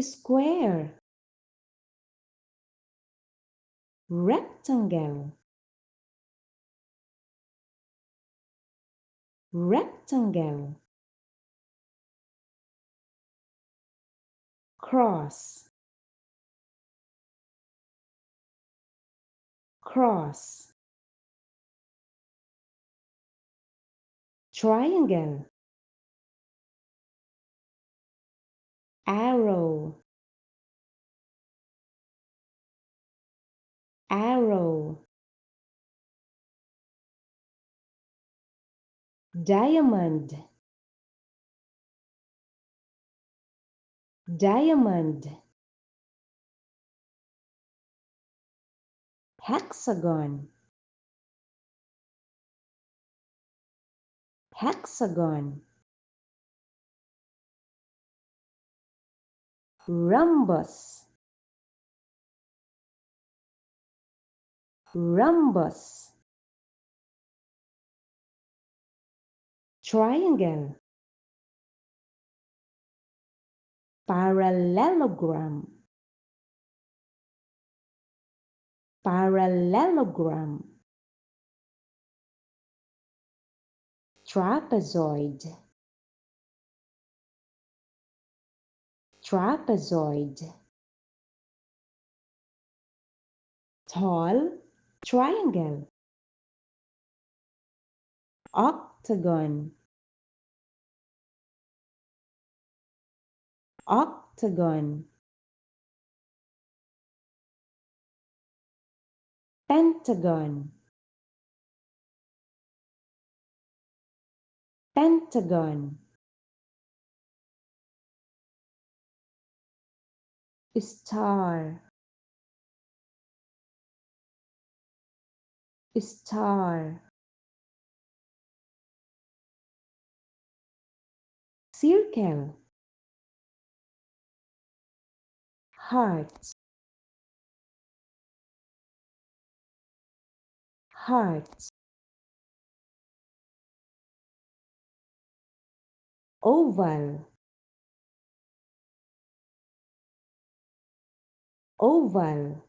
square, rectangle, rectangle, cross, cross, triangle, arrow, arrow, diamond, diamond, hexagon, hexagon, rhombus, rhombus, triangle, parallelogram, parallelogram, trapezoid, trapezoid, tall, triangle, octagon, octagon, pentagon, pentagon, star, star, circle, heart, heart, oval, oval,